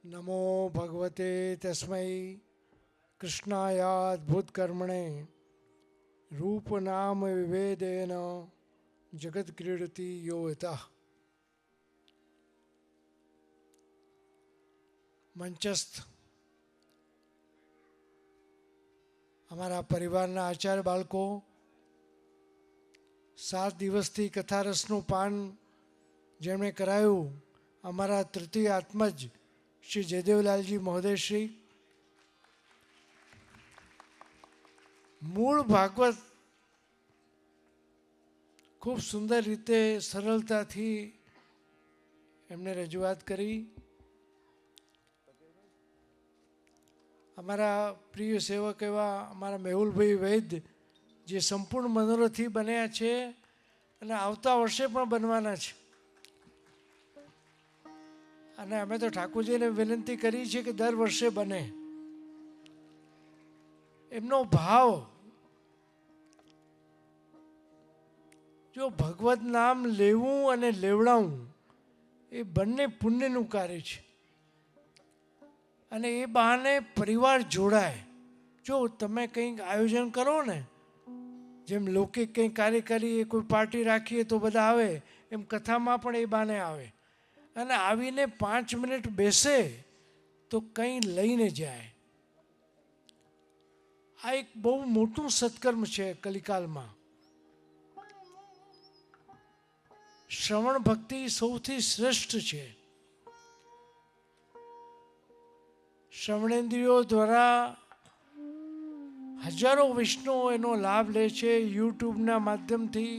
नमो भगवते तस्मै कृष्णायाद्भुतकर्मणे रूपनाम विभेदेन जगत्क्रीडति यो यतः। મંચસ્થ અમારા પરિવારના આચાર્ય બાળકો 7 દિવસથી કથારસનું પાન જેમણે કરાયું, અમારા તૃતીય આત્મજ શ્રી જયદેવલાલજી મહોદયશ્રી, મૂળ ભાગવત ખૂબ સુંદર રીતે સરળતાથી એમણે રજૂઆત કરી. અમારા પ્રિય સેવક એવા અમારા મેહુલભાઈ વૈદ્ય, જે સંપૂર્ણ મનોરથી બન્યા છે અને આવતા વર્ષે પણ બનવાના છે. અને અમે તો ઠાકોરજીને વિનંતી કરી છે કે દર વર્ષે બને. એમનો ભાવ, જો ભગવત નામ લેવું અને લેવડાવવું એ બંને પુણ્યનું કાર્ય છે. અને એ બહાને પરિવાર જોડાય. જો તમે કંઈક આયોજન કરો ને, જેમ લૌકિક કંઈક કાર્ય કરીએ, કોઈ પાર્ટી રાખીએ તો બધા આવે, એમ કથામાં પણ એ બહાને આવે અને આવીને 5 મિનિટ બેસે તો કંઈ લઈને જાય. આ એક બહુ મોટું સત્કર્મ છે કલિકાલમાં. શ્રવણ ભક્તિ સૌથી શ્રેષ્ઠ છે. શ્રવણેન્દ્રિયો દ્વારા હજારો વૈષ્ણવો એનો લાભ લે છે. યુટ્યુબના માધ્યમથી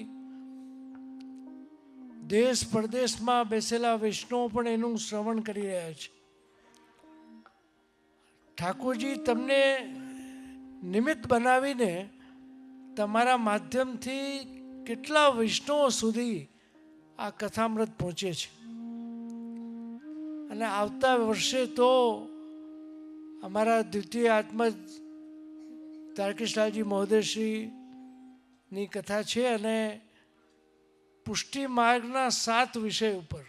દેશ પરદેશમાં બેસેલા વૈષ્ણવો પણ એનું શ્રવણ કરી રહ્યા છે. ઠાકોરજી તમને નિમિત્ત બનાવીને તમારા માધ્યમથી કેટલા વૈષ્ણવો સુધી આ કથામૃત પહોંચે છે. અને આવતા વર્ષે તો અમારા દ્વિતીય આત્મજ તારકેશલાલજી મહોદયશ્રીની કથા છે અને પુષ્ટિ માર્ગના 7 વિષય ઉપર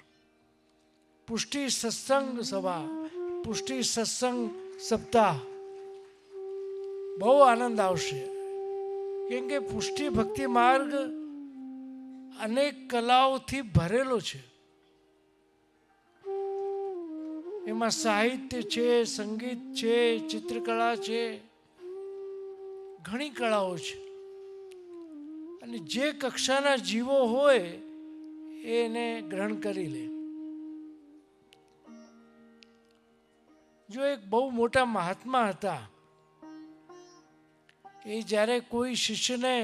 પુષ્ટિ સત્સંગ સભા, પુષ્ટિ સત્સંગ સપ્તાહ. બહુ આનંદ આવશે, કેમ કે પુષ્ટિ ભક્તિ માર્ગ અનેક કલાઓથી ભરેલો છે. એમાં સાહિત્ય છે, સંગીત છે, ચિત્રકળા છે, ઘણી કળાઓ છે. અને જે કક્ષાના જીવો હોય એને ગ્રહણ કરી લે. જો એક બહુ મોટા મહાત્મા હતા, એ જ્યારે કોઈ શિષ્યને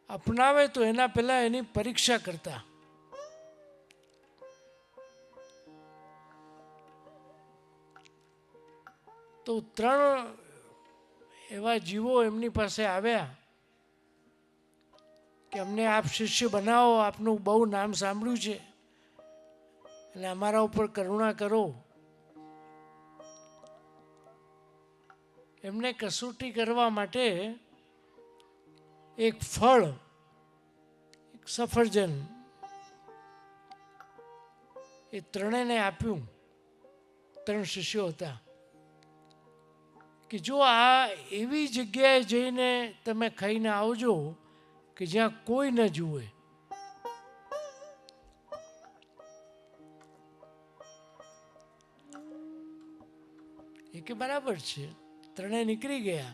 અપનાવે તો એના પહેલા એની પરીક્ષા કરતા. તો 3 એવા જીવો એમની પાસે આવ્યા કે અમને આપ શિષ્ય બનાવો, આપનું બહુ નામ સાંભળ્યું છે અને અમારા ઉપર કરુણા કરો. એમને કસોટી કરવા માટે એક ફળ, એક સફરજન, એ ત્રણેયને આપ્યું. 3 શિષ્યો હતા કે જો આ એવી જગ્યાએ જઈને તમે ખાઈને આવજો કે જ્યાં કોઈ ન જુએ. એ કે બરાબર છે. 3 નીકળી ગયા.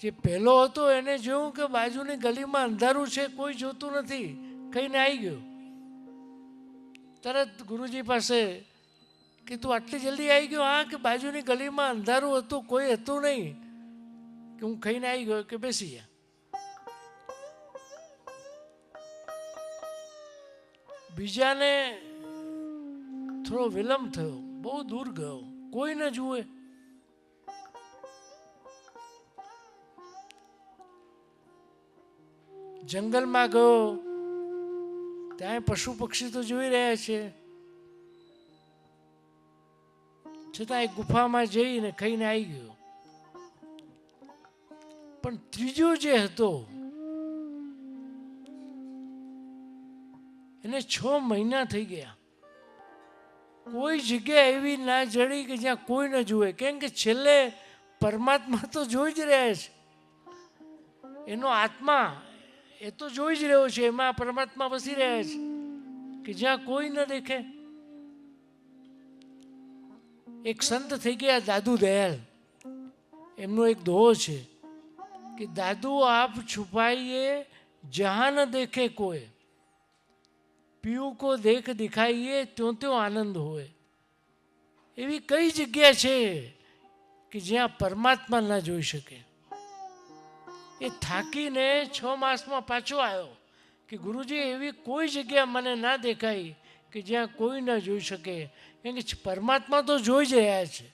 જે પહેલો હતો એને જોયું કે બાજુની ગલીમાં અંધારું છે, કોઈ જોતું નથી, કહીને આવી ગયો. તરત ગુરુજી પાસે કે તું આટલી જલ્દી આવી ગયો? હા, કે બાજુની ગલીમાં અંધારું હતું, કોઈ હતું નહીં, કે હું ખાઈને આવી ગયો. કે બેસી ગયા. બીજાને થોડો વિલંબ થયો, બહુ દૂર ગયો, કોઈ ન જુએ. જંગલમાં ગયો, ત્યાં પશુ પક્ષી તો જોઈ રહ્યા છે, છતાં એક ગુફામાં જઈને ખાઈને આવી ગયો. પણ ત્રીજો જે હતો એને 6 મહિના થઈ ગયા. કોઈ જગ્યા એવી ના જડી કે જ્યાં કોઈ ન જુએ, કેમ કે છેલ્લે પરમાત્મા તો જોઈ જ રહ્યા છે. એનો આત્મા એ તો જોઈ જ રહ્યો છે, એમાં પરમાત્મા વસી રહ્યા છે કે જ્યાં કોઈ ન દેખે. એક સંત થઈ ગયા દાદુ દયાલ, એમનો એક દોહો છે કે દાદુ આપ છુપાઈએ જહાં ન દેખે કોઈ, પીયું કો દેખ દિખાઈએ ત્यों ત્यों આનંદ હોય. એવી કઈ જગ્યા છે કે જ્યાં પરમાત્મા ના જોઈ શકે. એ થાકીને 6 માસમાં પાછો આવ્યો કે ગુરુજી એવી કોઈ જગ્યા મને ના દેખાય કે જ્યાં કોઈ ના જોઈ શકે, કેમ કે પરમાત્મા તો જોઈ જ રહ્યા છે.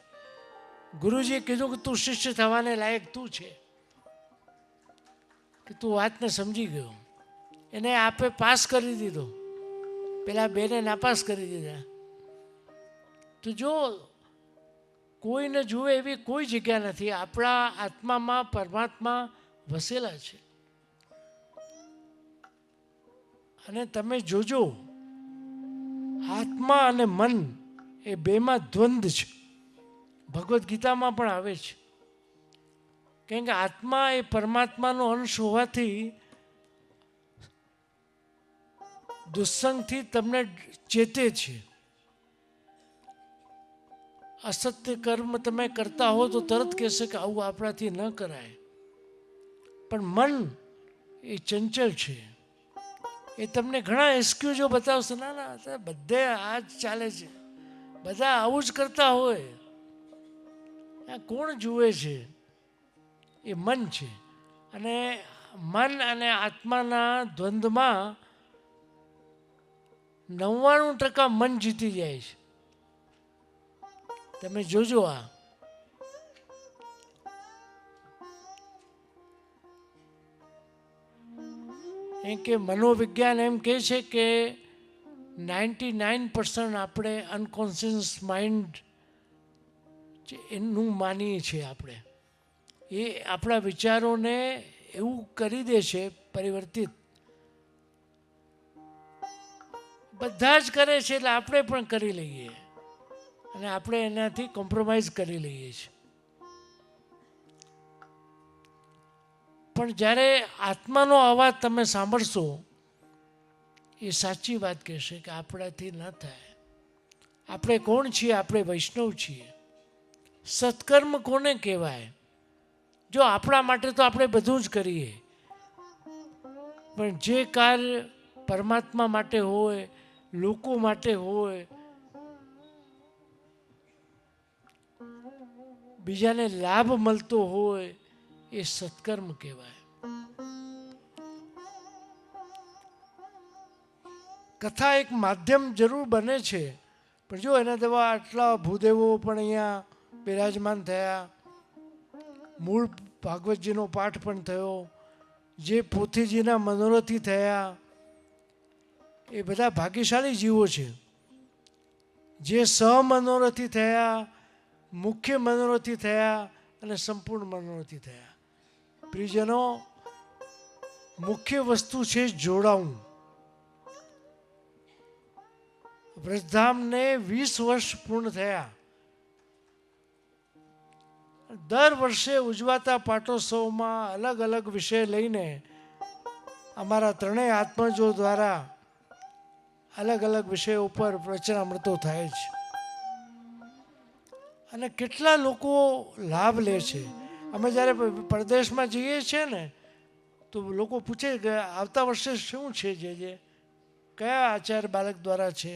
ગુરુજીએ કીધું કે તું શિષ્ય થવાને લાયક તું છે, કે તું વાતને સમજી ગયો. એને આપે પાસ કરી દીધો, પેલા બેને નાપાસ કરી દીધા. તો જો કોઈને જુએ એવી કોઈ જગ્યા નથી. આપણા આત્મામાં પરમાત્મા વસેલા છે. અને તમે જોજો, આત્મા અને મન એ બેમાં દ્વંદ્વ છે. ભગવદ્ ગીતામાં પણ આવે છે. કેમ કે આત્મા એ પરમાત્માનો અંશ હોવાથી દુસ્સંગથી તમને ચેતે છે. અસત્ય કર્મ તમે કરતા હો તો તરત કહેશે કે આવું આપણાથી ન કરાય. પણ મન એ ચંચળ છે, એ તમને ઘણા એક્સક્યુઝો બતાવશે. ના ના, બધે આ જ ચાલે છે, બધા આવું જ કરતા હોય. આ કોણ જુએ છે? એ મન છે. અને મન અને આત્માના દ્વંદ્વમાં 99% મન જીતી જાય છે. તમે જોજો. આ એમ કે મનોવિજ્ઞાન એમ કહે છે કે 99% આપણે અનકોન્શિયસ માઇન્ડ એનું માનીએ છીએ. આપણે એ આપણા વિચારોને એવું કરી દે છે પરિવર્તિત. બધા જ કરે છે એટલે આપણે પણ કરી લઈએ, અને આપણે એનાથી કોમ્પ્રોમાઇઝ કરી લઈએ છીએ. પણ જ્યારે આત્માનો અવાજ તમે સાંભળશો, એ સાચી વાત કહેશે કે આપણાથી ન થાય. આપણે કોણ છીએ? આપણે વૈષ્ણવ છીએ. સત્કર્મ કોને કહેવાય? જો આપણા માટે તો આપણે બધું જ કરીએ, પણ જે કાર્ય પરમાત્મા માટે હોય, લોકો માટે હોય, બીજાને લાભ મળતો હોય, એ સત્કર્મ કહેવાય. કથા એક માધ્યમ જરૂર બને છે, પણ જો એના દેવા આટલા ભૂદેવો પણ અહીંયા બિરાજમાન થયા, મૂળ ભાગવતજીનો પાઠ પણ થયો, જે પોથીજીના મનોરથી થયા, એ બધા ભાગ્યશાળી જીવો છે. જે સહમનોરથી થયા, મુખ્ય મનોરથી થયા અને સંપૂર્ણ મનોરથી થયા. પ્રિયજનો, મુખ્ય વસ્તુ છે જોડાવું. વ્રજધામને 20 વર્ષ પૂર્ણ થયા. દર વર્ષે ઉજવાતા પાટોત્સવમાં અલગ અલગ વિષય લઈને અમારા ત્રણેય આત્મજો દ્વારા અલગ અલગ વિષયો ઉપર વચનામૃતો થાય છે. અને કેટલા લોકો લાભ લે છે. અમે જ્યારે પરદેશમાં જઈએ છીએ ને, તો લોકો પૂછે કે આવતા વર્ષે શું છે, જે કયા આચાર્ય બાલક દ્વારા છે,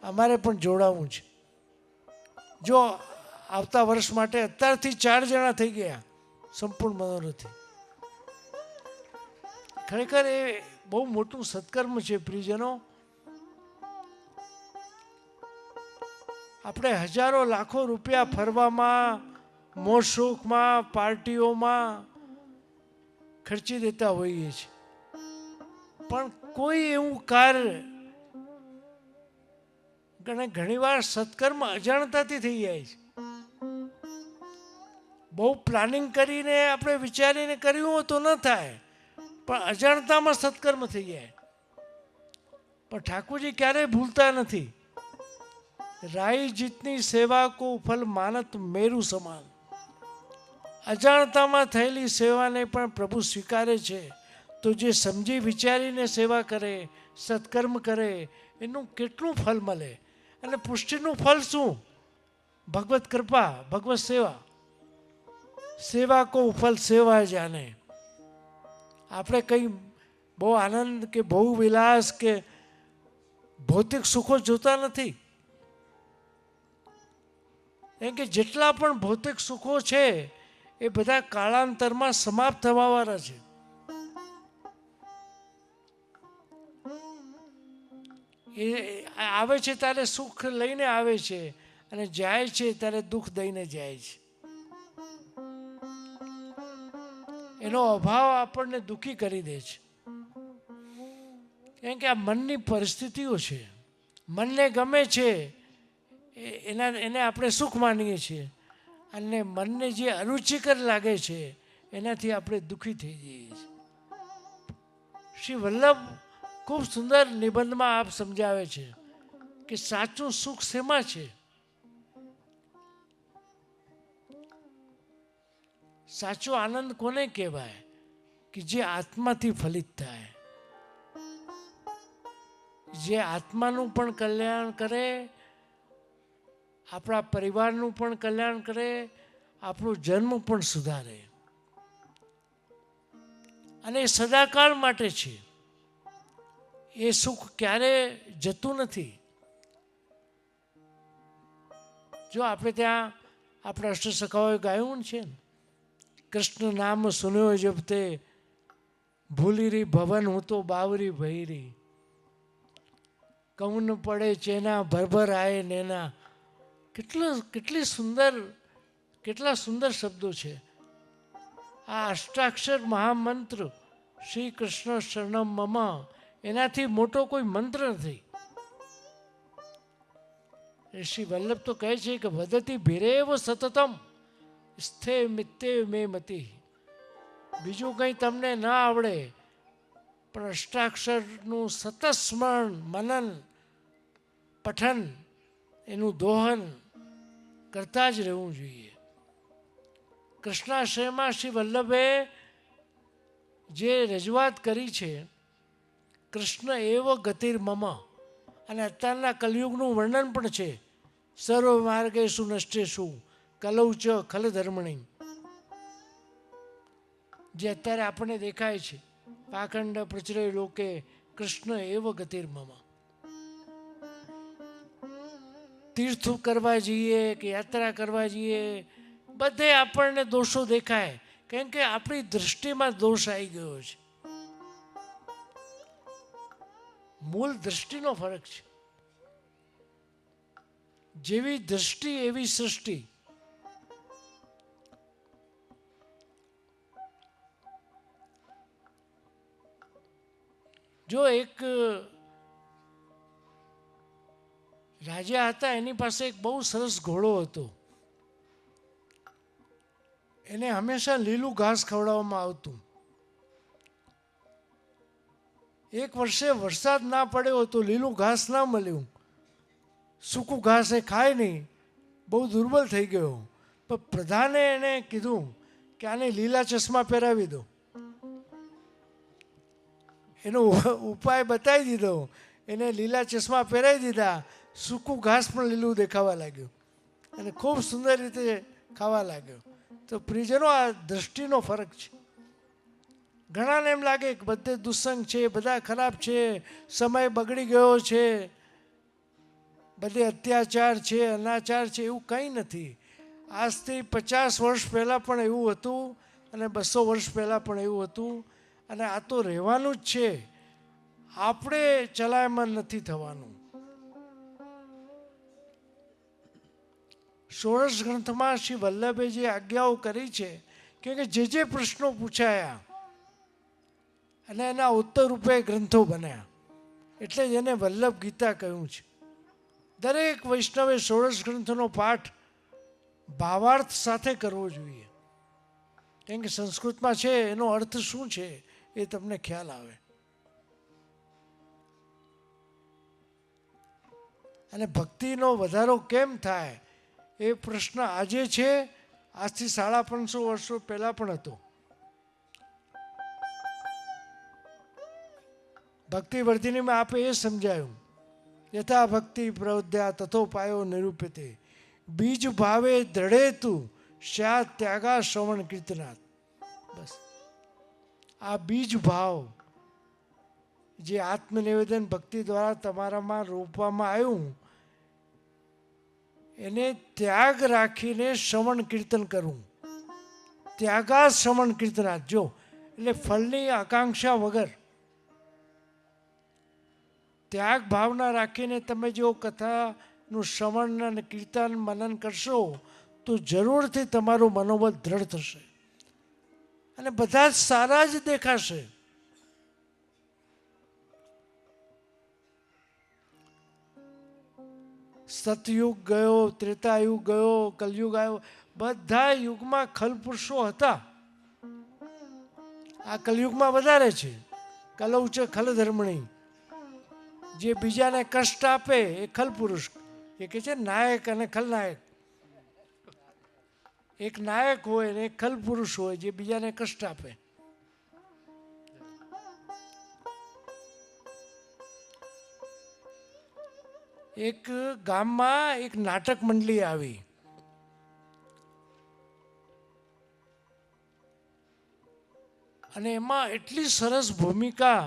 અમારે પણ જોડાવું છે. જો આવતા વર્ષ માટે અત્યારથી 4 જણા થઈ ગયા સંપૂર્ણ મનોરથી. ખરેખર એ બહુ મોટું સત્કર્મ છે. પ્રિયજનો, આપણે હજારો લાખો રૂપિયા ફરવામાં, મોજ શોખમાં, પાર્ટીઓમાં ખર્ચી દેતા હોઈએ છીએ, પણ કોઈ એવું કાર્ય ઘણીવાર સત્કર્મ અજાણતાથી થઈ જાય છે. બહુ પ્લાનિંગ કરીને આપણે વિચારીને કર્યું હોય તો ન થાય, પણ અજાણતામાં સત્કર્મ થઈ જાય. પણ ઠાકોરજી ક્યારેય ભૂલતા નથી. રાઈ જીતની સેવા કો ફલ માનત મેરુ સમાન. અજાણતામાં થયેલી સેવાને પણ પ્રભુ સ્વીકારે છે. તો જે સમજી વિચારીને સેવા કરે, સત્કર્મ કરે, એનું કેટલું ફળ મળે. અને પુષ્ટિનું ફળ શું? ભગવત કૃપા, ભગવત સેવા. સેવા કો ફલ સેવા જાને. આપણે કંઈ બહુ આનંદ કે બહુ વિલાસ કે ભૌતિક સુખો જોતા નથી. એમ કે જેટલા પણ ભૌતિક સુખો છે એ બધા કાળાંતરમાં સમાપ્ત થવાવાળા છે. એ આવે છે ત્યારે સુખ લઈને આવે છે અને જાય છે ત્યારે દુઃખ દઈને જાય છે. એનો અભાવ આપણને દુઃખી કરી દે છે. કેમ કે આ મનની પરિસ્થિતિઓ છે. મનને ગમે છે એને આપણે સુખ માનીએ છીએ અને મનને જે અરુચિકર લાગે છે એનાથી આપણે દુઃખી થઈ જઈએ છીએ. શ્રી વલ્લભ ખૂબ સુંદર નિબંધમાં આપ સમજાવે છે કે સાચું સુખ શેમાં છે. સાચો આનંદ કોને કહેવાય? કે જે આત્માથી ફલિત થાય, જે આત્માનું પણ કલ્યાણ કરે, આપણા પરિવારનું પણ કલ્યાણ કરે, આપણો જન્મ પણ સુધારે. અને એ સદાકાળ માટે છે. એ સુખ ક્યારે જતું નથી. જો આપણે ત્યાં આપણા અષ્ટસખાઓએ ગાયું છે ને, કૃષ્ણ નામ સુન્યો જપતે ભૂલી રહી ભવન હું તો બાવરી ભૈરી, કૌન પડે ચેના ભરભર આયે નેના. કેટલા સુંદર શબ્દો છે. આ અષ્ટાક્ષર મહામંત્ર શ્રી કૃષ્ણ શરણમ મમ, એનાથી મોટો કોઈ મંત્ર નથી. શ્રી વલ્લભ તો કહે છે કે વદતી ભીરેવ સતતમ સ્થે મિત્તે મે મતિ. બીજું કંઈ તમને ના આવડે પણ અષ્ટાક્ષરનું સતત સ્મરણ, મનન, પઠન, એનું દોહન કરતા જ રહેવું જોઈએ. કૃષ્ણાશ્રયમાં શ્રી વલ્લભે જે રજૂઆત કરી છે, કૃષ્ણ એવ ગતિર મમ, અને અત્યારના કલયુગનું વર્ણન પણ છે. સર્વ માર્ગેષુ નષ્ટેષુ કલૌ ચ ખલ ધર્મણી. જે અત્યારે આપણને દેખાય છે, પાખંડ પ્રચરે લોકે કૃષ્ણ એવ ગતિર મમ. તીર્થ કરવા જઈએ કે યાત્રા કરવા જઈએ, બધે આપણને દોષો દેખાય. કેમ કે આપણી દૃષ્ટિમાં દોષ આવી ગયો છે. મૂળ દૃષ્ટિનો ફરક છે. જેવી દૃષ્ટિ એવી સૃષ્ટિ. જો એક રાજા હતા, એની પાસે એક બહુ સરસ ઘોડો હતો. એને હંમેશા લીલું ઘાસ ખવડાવવામાં આવતું. એક વર્ષે વરસાદ ના પડ્યો તો લીલું ઘાસ ના મળ્યું. સૂકું ઘાસ એ ખાય નહીં, બહુ દુર્બળ થઈ ગયો. પણ પ્રધાને એને કીધું કે આને લીલા ચશ્મા પહેરાવી દો. એનો ઉપાય બતાવી દીધો. એને લીલા ચશ્મા પહેરાવી દીધા. સૂકું ઘાસ પણ લીલું દેખાવા લાગ્યું અને ખૂબ સુંદર રીતે ખાવા લાગ્યો. તો પ્રિયજનો, આ દૃષ્ટિનો ફરક છે. ઘણાને એમ લાગે કે બધે દુસ્સંગ છે, બધા ખરાબ છે, સમય બગડી ગયો છે, બધે અત્યાચાર છે, અનાચાર છે. એવું કંઈ નથી. આજથી 50 વર્ષ પહેલાં પણ એવું હતું અને 200 વર્ષ પહેલાં પણ એવું હતું. અને આ તો રહેવાનું જ છે. આપણે ચલાયમાન નથી થવાનું. ષોડશ ગ્રંથમાં શ્રી વલ્લભે જે આજ્ઞાઓ કરી છે, કે જે પ્રશ્નો પૂછાયા અને એના ઉત્તર રૂપે ગ્રંથો બન્યા, એટલે જ એને વલ્લભ ગીતા કહ્યું છે. દરેક વૈષ્ણવે ષોડશ ગ્રંથનો પાઠ ભાવાર્થ સાથે કરવો જોઈએ. કેમ કે સંસ્કૃતમાં છે, એનો અર્થ શું છે એ તમને ખ્યાલ આવે. અને ભક્તિનો વધારો કેમ થાય એ પ્રશ્ન આજે છે, આજથી 550 વર્ષો પહેલાં પણ હતો. ભક્તિ વર્ધિનીમાં આપે એ સમજાયું, યથા ભક્તિ પ્રવધ્યા તથોપાયો નિરૂપ્યતે, બીજ ભાવે દ્રઢે તું શ્યા ત્યાગા શ્રવણ કીર્તનાથ. બસ આ બીજ ભાવ જે આત્મનિવેદન ભક્તિ દ્વારા તમારામાં રોપવામાં આવ્યું, એને ત્યાગ રાખીને શ્રવણ કીર્તન કરવું. ત્યાગા શ્રવણ કીર્તનાથ, જો એટલે ફળની આકાંક્ષા વગર ત્યાગ ભાવના રાખીને તમે જો કથાનું શ્રવણ અને કીર્તન મનન કરશો તો જરૂરથી તમારું મનોબળ દ્રઢ થશે અને બધા જ સારા જ દેખાશે. સતયુગ ગયો, ત્રેતાયુગ ગયો, કલયુગ આવ્યો, બધા યુગમાં ખલપુરુષો હતા. આ કલયુગમાં વધારે છે. કલૌ છે ખલધર્મણી, જે બીજાને કષ્ટ આપે એ ખલપુરુષ. એ કહે છે નાયક અને ખલનાયક. એક નાયક હોય ને એક ખલપુરુષ હોય જે બીજાને કષ્ટ આપે. એક ગામમાં એક નાટક મંડળી આવી. અને એમાં એટલી સરસ ભૂમિકા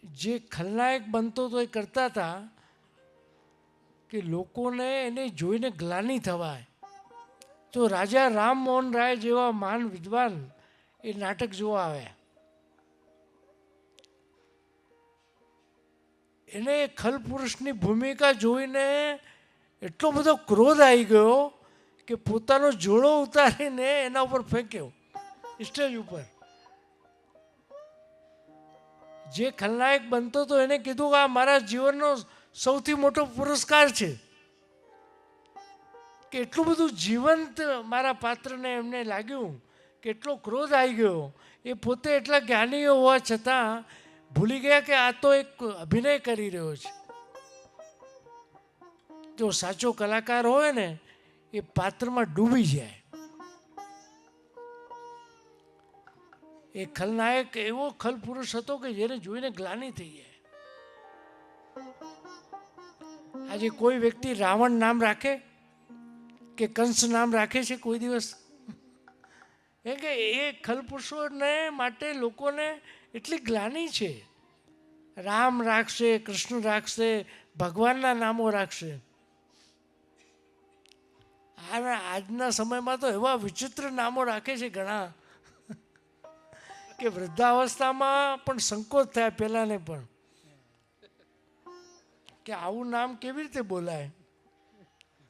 જે ખલનાયક બનતો તો એ કરતા હતા કે લોકોને એને જોઈને ગ્લાનિ થવાય. તો રાજા રામમોહન રાય જેવા મહાન વિદ્વાન એ નાટક જોવા આવ્યા. એને ખલપુરુષની ભૂમિકા જોઈને એટલો બધો ક્રોધ આવી ગયો કે પોતાનો જોડો ઉતારીને એના ઉપર ફેંક્યો સ્ટેજ ઉપર. જે ખલનાયક બનતો તો એને કીધું કે આ મારા જીવનનો સૌથી મોટો પુરસ્કાર છે કે એટલું બધું જીવંત મારા પાત્રને એમને લાગ્યું કે એટલો ક્રોધ આવી ગયો. એ પોતે એટલા જ્ઞાની હોવા છતાં ભૂલી ગયા કે આ તો એક અભિનય કરી રહ્યો છે. જો સાચો કલાકાર હોય ને એ પાત્રમાં ડૂબી જાય. એ ખલનાયક એવો ખલપુરુષ હતો કે જેને જોઈને ગ્લાનિ થઈ જાય. આજે કોઈ વ્યક્તિ રાવણ નામ રાખે કે કંસ નામ રાખે છે કોઈ દિવસ? એ કે એ ખલપુરુષોને માટે લોકોને એટલી ગ્લાનિ છે. રામ રાખશે, કૃષ્ણ રાખશે, ભગવાનના નામો રાખશે. આજના સમયમાં તો એવા વિચિત્ર નામો રાખે છે ઘણા કે વૃદ્ધાવસ્થામાં પણ સંકોચ થાય પહેલાને પણ કે આવું નામ કેવી રીતે બોલાય.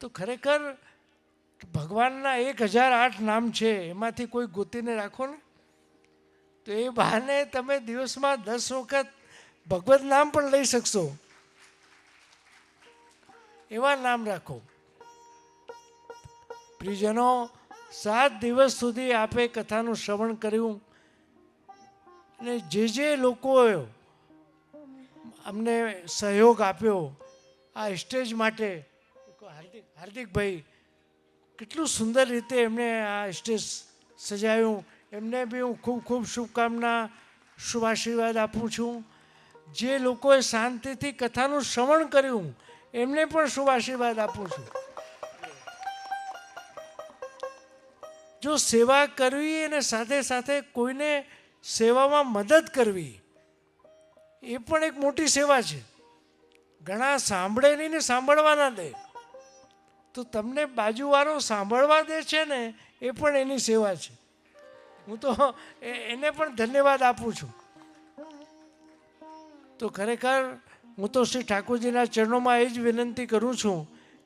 તો ખરેખર ભગવાનના 1008 નામ છે, એમાંથી કોઈ ગોતીને રાખો ને તો એ બહાને તમે દિવસમાં 10 વખત ભગવત નામ પણ લઈ શકશો. એવા નામ રાખો. પ્રિયજનો, 7 દિવસ સુધી આપે કથાનું શ્રવણ કર્યું અને જે લોકોએ અમને સહયોગ આપ્યો આ સ્ટેજ માટે, હાર્દિકભાઈ કેટલું સુંદર રીતે એમણે આ સ્ટેજ સજાવ્યું, એમને બી હું ખૂબ ખૂબ શુભકામના, શુભ આશીર્વાદ આપું છું. જે લોકોએ શાંતિથી કથાનું શ્રવણ કર્યું એમને પણ શુભ આશીર્વાદ આપું છું. જો સેવા કરવી અને સાથે સાથે કોઈને સેવામાં મદદ કરવી એ પણ એક મોટી સેવા છે. ઘણા સાંભળે નહીં ને સાંભળવા ના દે, તો તમને બાજુવાળો સાંભળવા દે છે ને એ પણ એની સેવા છે. હું તો એને પણ ધન્યવાદ આપું છું. તો ખરેખર હું તો શ્રી ઠાકોરજીના ચરણોમાં એ જ વિનંતી કરું છું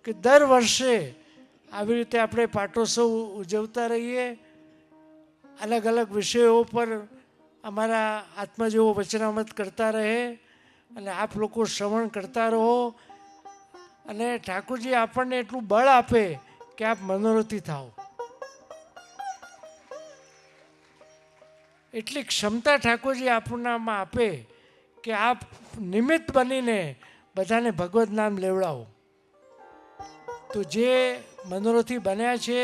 કે દર વર્ષે આવી રીતે આપણે પાટોત્સવ ઉજવતા રહીએ. અલગ અલગ વિષયો પર અમારા આત્મા જેવો વચનામત કરતા રહે અને આપ લોકો શ્રવણ કરતા રહો અને ઠાકોરજી આપણને એટલું બળ આપે કે આપ મનોરથી થાઓ. એટલી ક્ષમતા ઠાકોરજી આપણામાં આપે કે આપ નિમિત્ત બનીને બધાને ભગવત નામ લેવડાવો. તો જે મનોરથી બન્યા છે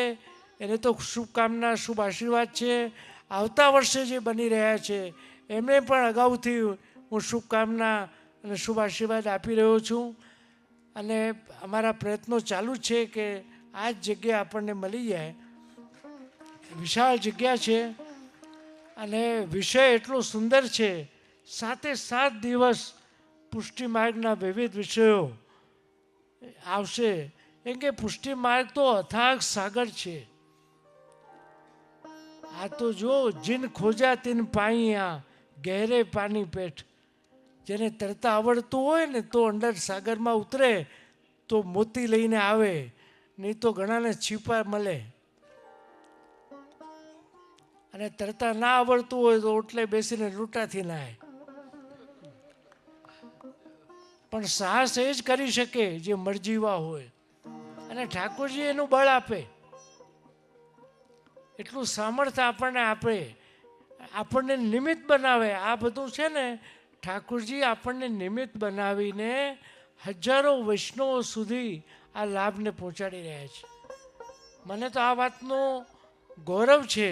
એને તો શુભકામના, શુભ આશીર્વાદ છે. આવતા વર્ષે જે બની રહ્યા છે એમને પણ અગાઉથી હું શુભકામના અને શુભ આશીર્વાદ આપી રહ્યો છું. અને અમારા પ્રયત્નો ચાલુ જ છે કે આ જ જગ્યા આપણને મળી જાય. વિશાળ જગ્યા છે અને વિષય એટલો સુંદર છે. 7 દિવસ પુષ્ટિ માર્ગના વિવિધ વિષયો આવશે. કેમ કે પુષ્ટિ માર્ગ તો અથાગ સાગર છે. આ તો જો જીન ખોજા તીન પાઈયા ગહેરે પાણી પેઠ. જેને તરતા આવડતું હોય ને તો અંદર સાગરમાં ઉતરે તો મોતી લઈને આવે, નહીં તો ઘણાને છીપા મળે. અને તરતા ના આવડતું હોય તો ઓટલે બેસીને લૂંટાથી નાય. પણ સાહસ એ જ કરી શકે જે મરજીવા હોય. અને ઠાકોરજી એનું બળ આપે, એટલું સામર્થ્ય આપણને આપે, આપણને નિમિત્ત બનાવે. આ બધું છે ને ઠાકોરજી આપણને નિમિત્ત બનાવીને હજારો વૈષ્ણવો સુધી આ લાભને પહોંચાડી રહ્યા છે. મને તો આ વાતનો ગૌરવ છે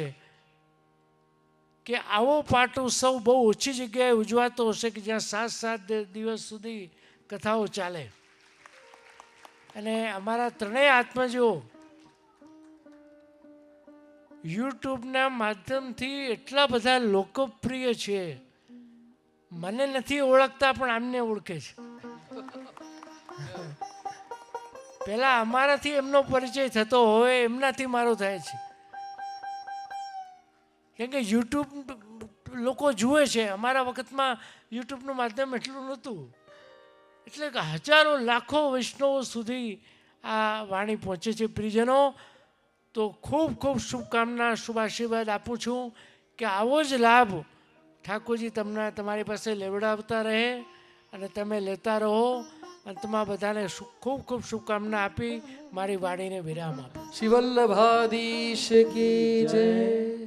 કે આવો પાઠ ઉત્સવ બહુ ઓછી જગ્યાએ ઉજવાતો હશે કે જ્યાં 7 દિવસ સુધી કથાઓ ચાલે. અને અમારા ત્રણેય આત્મજો યુટ્યુબના માધ્યમથી એટલા બધા લોકપ્રિય છે. મને નથી ઓળખતા પણ આમને ઓળખે છે. પહેલા અમારાથી એમનો પરિચય થતો હોય, એમનાથી મારો થાય છે. કેમ કે યુટ્યુબ લોકો જુએ છે. અમારા વખતમાં યુટ્યુબનું માધ્યમ એટલું નહોતું. એટલે કે હજારો લાખો વૈષ્ણવો સુધી આ વાણી પહોંચે છે. પ્રિયજનો, તો ખૂબ ખૂબ શુભકામના, શુભ આશીર્વાદ આપું છું કે આવો જ લાભ ઠાકોરજી તમને તમારી પાસે લેવડાવતા રહે અને તમે લેતા રહો. અંતમાં બધાને ખૂબ ખૂબ શુભકામના આપી મારી વાણીને વિરામ આપું. શ્રી વલ્લભાધીશ કી જય.